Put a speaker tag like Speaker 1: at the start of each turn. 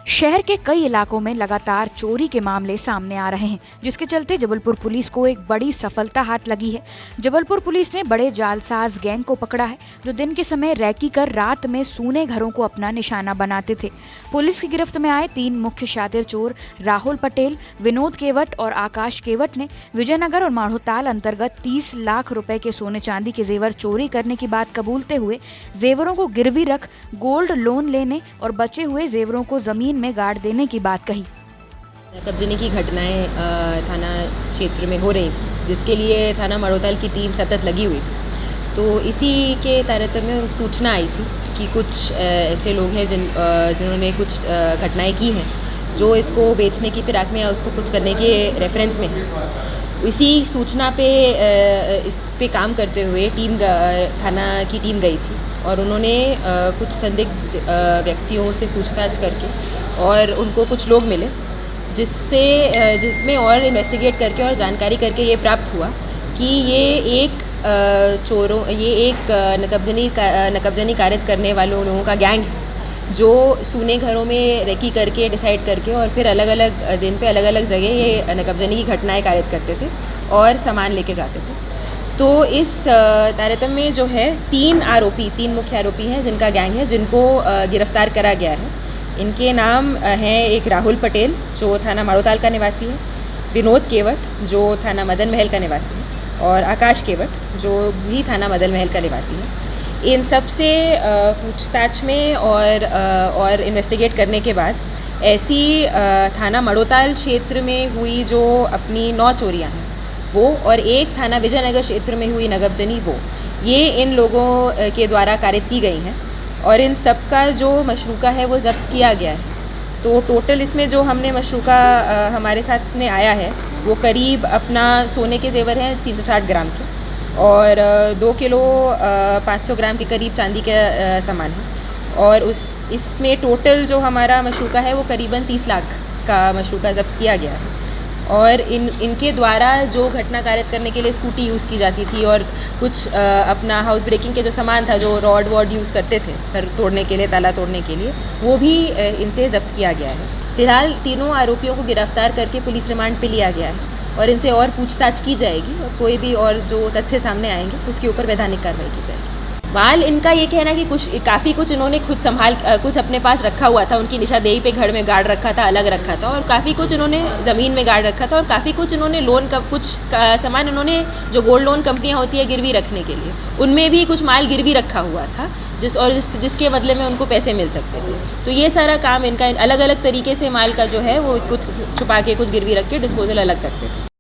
Speaker 1: शहर के कई इलाकों में लगातार चोरी के मामले सामने आ रहे हैं, जिसके चलते जबलपुर पुलिस को एक बड़ी सफलता हाथ लगी है। जबलपुर पुलिस ने बड़े जालसाज गैंग को पकड़ा है, जो दिन के समय रैकी कर रात में सूने घरों को अपना निशाना बनाते थे। पुलिस की गिरफ्त में आए 3 मुख्य शातिर चोर राहुल पटेल, विनोद केवट और आकाश केवट ने विजयनगर और माढ़ोताल अंतर्गत 30 लाख रुपए के सोने चांदी के जेवर चोरी करने की बात कबूलते हुए जेवरों को गिरवी रख गोल्ड लोन लेने और बचे हुए जेवरों को जमीन में गाड़ देने की बात कही।
Speaker 2: कब्जे की घटनाएं थाना क्षेत्र में हो रही थी, जिसके लिए थाना माढ़ोताल की टीम सतत लगी हुई थी। तो इसी के तारतम्य में सूचना आई थी कि कुछ ऐसे लोग हैं जिन्होंने कुछ घटनाएं की हैं जो इसको बेचने की फिराक में या उसको कुछ करने के रेफरेंस में है। इसी सूचना पे इस पे काम करते हुए थाना की टीम गई थी और उन्होंने कुछ संदिग्ध व्यक्तियों से पूछताछ करके और उनको कुछ लोग मिले, जिसमें और इन्वेस्टिगेट करके और जानकारी करके ये प्राप्त हुआ कि ये एक नकबजनी कारित करने वालों लोगों का गैंग है, जो सूने घरों में रेकी करके डिसाइड करके और फिर अलग अलग दिन पे अलग अलग जगह ये नकबजनी की घटनाएं कारित करते थे और सामान लेके जाते थे। तो इस तारतम्य में जो है 3 मुख्य आरोपी हैं जिनका गैंग है, जिनको गिरफ्तार करा गया है। इनके नाम हैं एक राहुल पटेल जो थाना माढ़ोताल का निवासी है, विनोद केवट जो थाना मदन महल का निवासी है और आकाश केवट जो भी थाना मदन महल का निवासी है। इन सब से पूछताछ में और इन्वेस्टिगेट करने के बाद ऐसी थाना माढ़ोताल क्षेत्र में हुई जो अपनी 9 चोरियाँ हैं वो, और एक थाना विजयनगर क्षेत्र में हुई नकबजनी वो, ये इन लोगों के द्वारा कारित की गई हैं और इन सब का जो मशरूका है वो ज़ब्त किया गया है। तो टोटल इसमें जो हमने मशरूका हमारे साथ में आया है वो करीब अपना सोने के जेवर हैं 360 ग्राम के और 2 किलो 500 ग्राम के करीब चांदी का सामान है और इसमें टोटल जो हमारा मशरूका है वो करीबन 30 लाख का मशरूका ज़ब्त किया गया है। और इनके द्वारा जो घटना कारित करने के लिए स्कूटी यूज़ की जाती थी और कुछ अपना हाउस ब्रेकिंग के जो सामान था, जो रॉड वॉड यूज़ करते थे घर तोड़ने के लिए, ताला तोड़ने के लिए, वो भी इनसे ज़ब्त किया गया है। फिलहाल तीनों आरोपियों को गिरफ्तार करके पुलिस रिमांड पे लिया गया है और इनसे और पूछताछ की जाएगी और कोई भी और जो तथ्य सामने आएंगे उसके ऊपर वैधानिक कार्रवाई की जाएगी। वाल इनका ये कहना कि काफ़ी कुछ इन्होंने खुद कुछ अपने पास रखा हुआ था, उनकी निशादेही पे घर में गाड़ रखा था, अलग रखा था, और काफ़ी कुछ इन्होंने ज़मीन में गाड़ रखा था और काफ़ी कुछ इन्होंने लोन का कुछ सामान इन्होंने जो गोल्ड लोन कंपनियां होती है गिरवी रखने के लिए, उनमें भी कुछ माल गिरवी रखा हुआ था जिसके बदले में उनको पैसे मिल सकते थे। तो ये सारा काम इनका अलग अलग तरीके से माल का जो है वो कुछ छुपा के कुछ गिरवी रख के डिस्पोजल अलग करते थे।